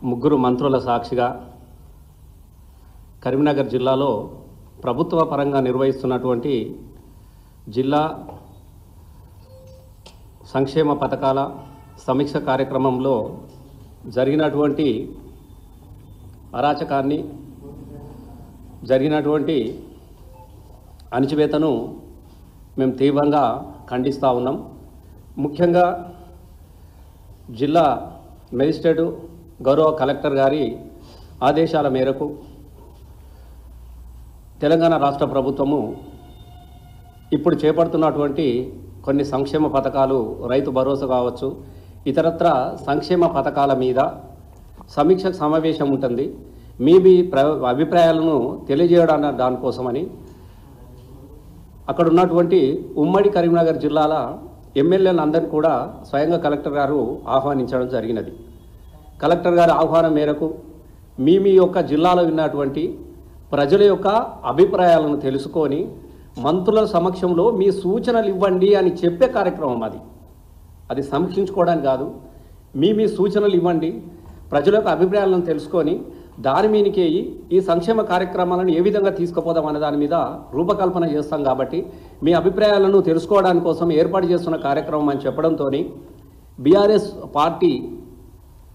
ముగ్గురు మంత్రుల సాక్షిగా కరీంనగర్ జిల్లాలో ప్రభుత్వ పరంగా నిర్వహిస్తున్నటువంటి జిల్లా సంక్షేమ పథకాల సమీక్ష కార్యక్రమంలో జరిగినటువంటి అరాచకాన్ని, జరిగినటువంటి అణచివేతను మేము తీవ్రంగా ఖండిస్తూ ఉన్నాం. ముఖ్యంగా జిల్లా మేజిస్ట్రేటు గౌరవ కలెక్టర్ గారి ఆదేశాల మేరకు తెలంగాణ రాష్ట్ర ప్రభుత్వము ఇప్పుడు చేపడుతున్నటువంటి కొన్ని సంక్షేమ పథకాలు, రైతు భరోసా కావచ్చు, ఇతరత్ర సంక్షేమ పథకాల మీద సమీక్ష సమావేశం ఉంటుంది. మీ అభిప్రాయాలను తెలియజేయడానికి దానికోసమని అక్కడ ఉన్నటువంటి ఉమ్మడి కరీంనగర్ జిల్లాల ఎమ్మెల్యేలందరినీ కూడా స్వయంగా కలెక్టర్ గారు ఆహ్వానించడం జరిగినది. కలెక్టర్ గారి ఆహ్వానం మేరకు మీ యొక్క జిల్లాలో ఉన్నటువంటి ప్రజల యొక్క అభిప్రాయాలను తెలుసుకొని మంత్రుల సమక్షంలో మీ సూచనలు ఇవ్వండి అని చెప్పే కార్యక్రమం అది సమీక్షించుకోవడానికి కాదు. మీ సూచనలు ఇవ్వండి, ప్రజల యొక్క అభిప్రాయాలను తెలుసుకొని దాని మీదకి ఈ సంక్షేమ కార్యక్రమాలను ఏ విధంగా తీసుకుపోదాం అనే దాని మీద రూపకల్పన చేస్తాం. కాబట్టి మీ అభిప్రాయాలను తెలుసుకోవడానికి కోసం ఏర్పాటు చేస్తున్న కార్యక్రమం అని చెప్పడంతో బీఆర్ఎస్ పార్టీ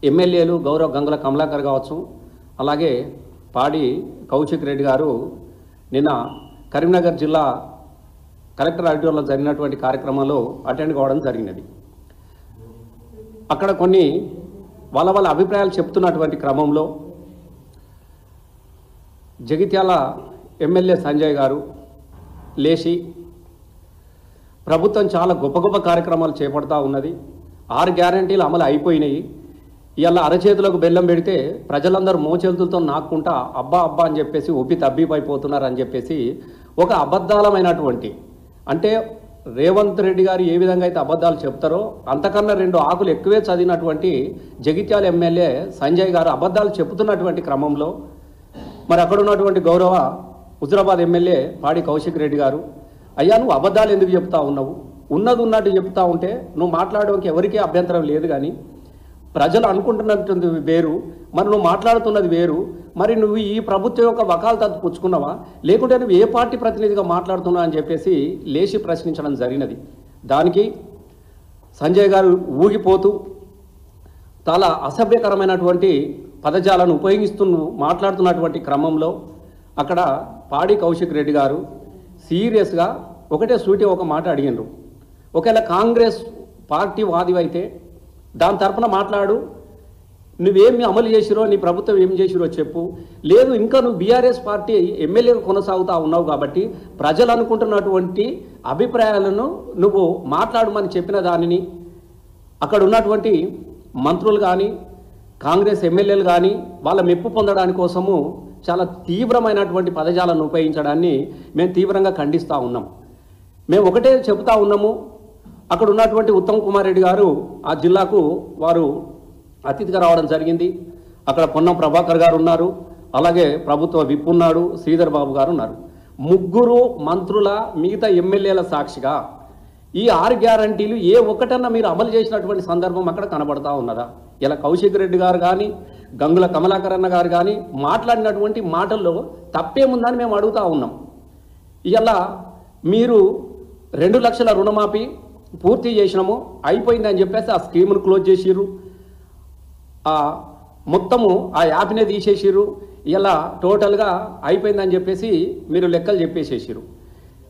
ఎమ్మెల్యేలు గౌరవ గంగుల కమలాకర్ కావచ్చు, అలాగే పాడి కౌశిక్ రెడ్డి గారు నిన్న కరీంనగర్ జిల్లా కలెక్టర్ ఆడిటోరియంలో జరిగినటువంటి కార్యక్రమంలో అటెండ్ కావడం జరిగినది. అక్కడ కొన్ని వాళ్ళ అభిప్రాయాలు చెప్తున్నటువంటి క్రమంలో జగిత్యాల ఎమ్మెల్యే సంజయ్ గారు లేచి ప్రభుత్వం చాలా గొప్ప గొప్ప కార్యక్రమాలు చేపడతా ఉన్నది, 6 గ్యారంటీలు అమలు అయిపోయినాయి, ఇలా అరచేతులకు బెల్లం పెడితే ప్రజలందరూ మోచేతులతో నాక్కుంటా అబ్బా అబ్బా అని చెప్పేసి ఒప్పి తబ్బిపైపోతున్నారు అని చెప్పేసి ఒక అబద్ధాలమైనటువంటి, అంటే రేవంత్ రెడ్డి గారు ఏ విధంగా అయితే అబద్ధాలు చెప్తారో అంతకన్నా 2 ఆకులు ఎక్కువే చదివినటువంటి జగిత్యాల ఎమ్మెల్యే సంజయ్ గారు అబద్ధాలు చెప్తున్నటువంటి క్రమంలో మరి అక్కడ ఉన్నటువంటి గౌరవ హుజరాబాద్ ఎమ్మెల్యే పాడి కౌశిక్ రెడ్డి గారు, అయ్యా నువ్వు అబద్ధాలు ఎందుకు చెప్తా ఉన్నావు, ఉన్నది ఉన్నట్టు చెప్తా ఉంటే నువ్వు మాట్లాడడానికి ఎవరికీ అభ్యంతరం లేదు, కానీ ప్రజలు అనుకుంటున్నటువంటి వేరు, మరి నువ్వు మాట్లాడుతున్నది వేరు, మరి నువ్వు ఈ ప్రభుత్వం యొక్క వకాలతు పుచ్చుకున్నావా లేకుంటే నువ్వు ఏ పార్టీ ప్రతినిధిగా మాట్లాడుతున్నావు అని చెప్పేసి లేచి ప్రశ్నించడం జరిగినది. దానికి సంజయ్ గారు ఊగిపోతూ చాలా అసభ్యకరమైనటువంటి పదజాలను ఉపయోగిస్తూ మాట్లాడుతున్నటువంటి క్రమంలో అక్కడ పాడి కౌశిక్ రెడ్డి గారు సీరియస్గా ఒకటే సూటి ఒక మాట అడిగినారు. ఒకవేళ కాంగ్రెస్ పార్టీ వాదివైతే దాని తరపున మాట్లాడు, నువ్వేమి అమలు చేసిరో, నీ ప్రభుత్వం ఏం చేసిరో చెప్పు, లేదు ఇంకా నువ్వు బీఆర్ఎస్ పార్టీ ఎమ్మెల్యేగా కొనసాగుతూ ఉన్నావు కాబట్టి ప్రజలు అనుకుంటున్నటువంటి అభిప్రాయాలను నువ్వు మాట్లాడమని చెప్పిన దానిని అక్కడ ఉన్నటువంటి మంత్రులు కానీ కాంగ్రెస్ ఎమ్మెల్యేలు కానీ వాళ్ళ మెప్పు పొందడానికి కోసము చాలా తీవ్రమైనటువంటి పదజాలను ఉపయోగించడాన్ని మేము తీవ్రంగా ఖండిస్తూ ఉన్నాం. మేము ఒకటే చెబుతూ ఉన్నాము, అక్కడ ఉన్నటువంటి ఉత్తమ్ కుమార్ రెడ్డి గారు ఆ జిల్లాకు వారు అతిథిగా రావడం జరిగింది. అక్కడ పొన్నం ప్రభాకర్ గారు ఉన్నారు, అలాగే ప్రభుత్వ విప్ ఉన్నాడు, శ్రీధర్ బాబు గారు ఉన్నారు. ముగ్గురు మంత్రుల మిగతా ఎమ్మెల్యేల సాక్షిగా ఈ 6 గ్యారంటీలు ఏ ఒక్కటన్నా మీరు అమలు చేసినటువంటి సందర్భం అక్కడ కనబడతా ఉన్నదా? ఇలా కౌశిక్ రెడ్డి గారు కానీ గంగుల కమలాకర్ అన్న గారు కానీ మాట్లాడినటువంటి మాటల్లో తప్పేముందని మేము అడుగుతూ ఉన్నాం. ఇలా మీరు 2 లక్షల రుణమాఫీ పూర్తి చేసినాము అయిపోయిందని చెప్పేసి ఆ స్కీమ్ను క్లోజ్ చేసిర్రు, మొత్తము ఆ యాప్నే తీసేసిర్రు, ఇలా టోటల్గా అయిపోయిందని చెప్పేసి మీరు లెక్కలు చెప్పేసేసిర్రు.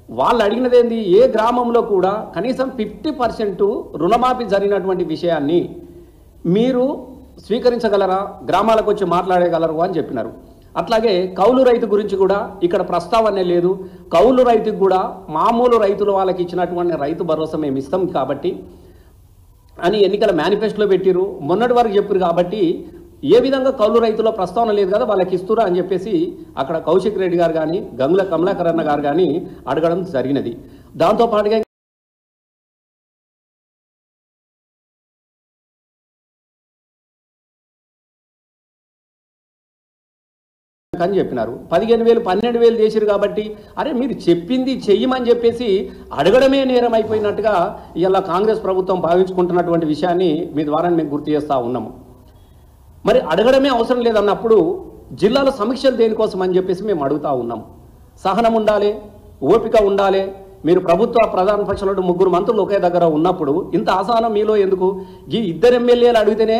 వాళ్ళు అడిగినది ఏంది, ఏ గ్రామంలో కూడా కనీసం 50% రుణమాఫీ జరిగినటువంటి విషయాన్ని మీరు స్వీకరించగలరా, గ్రామాలకు వచ్చి మాట్లాడగలరు అని చెప్పినారు. అట్లాగే కౌలు రైతు గురించి కూడా ఇక్కడ ప్రస్తావనే లేదు. కౌలు రైతుకు కూడా మామూలు రైతులు వాళ్ళకి ఇచ్చినటువంటి రైతు భరోసా మేము ఇస్తాం కాబట్టి అని ఎన్నికల మేనిఫెస్టోలో పెట్టిరు, మొన్నటి వరకు చెప్పారు. కాబట్టి ఏ విధంగా కౌలు రైతుల ప్రస్తావన లేదు కదా వాళ్ళకి ఇస్తురా అని చెప్పేసి అక్కడ కౌశిక్ రెడ్డి గారు కానీ గంగుల కమలాకర్ అన్న గారు కానీ అడగడం జరిగినది. దాంతోపాటుగా అని చెప్పినారు, 15,000 12,000 చేసిరు కాబట్టి అరే మీరు చెప్పింది చెయ్యమని చెప్పేసి అడగడమే నేరం అయిపోయినట్టుగా ఇలా కాంగ్రెస్ ప్రభుత్వం భావించుకుంటున్నటువంటి విషయాన్ని మీ ద్వారా మేము గుర్తు చేస్తూ ఉన్నాము. మరి అడగడమే అవసరం లేదన్నప్పుడు జిల్లాల సమీక్షలు దేనికోసం అని చెప్పేసి మేము అడుగుతా ఉన్నాం. సహనం ఉండాలి, ఓపిక ఉండాలి. మీరు ప్రభుత్వ ప్రధాన పక్షంలో 3 మంత్రులు ఒకే దగ్గర ఉన్నప్పుడు ఇంత అసహనం మీలో ఎందుకు? ఈ 2 ఎమ్మెల్యేలు అడిగితేనే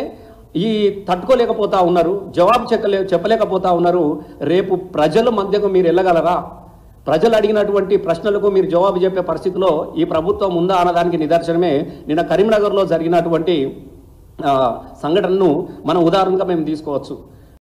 ఈ తట్టుకోలేకపోతా ఉన్నారు, జవాబు చెప్పలేకపోతా ఉన్నారు. రేపు ప్రజల మధ్యకు మీరు వెళ్ళగలరా? ప్రజలు అడిగినటువంటి ప్రశ్నలకు మీరు జవాబు చెప్పే పరిస్థితిలో ఈ ప్రభుత్వం ఉందా అన్నదానికి నిదర్శనమే నిన్న కరీంనగర్లో జరిగినటువంటి సంఘటనను మనం ఉదాహరణగా మేము తీసుకోవచ్చు.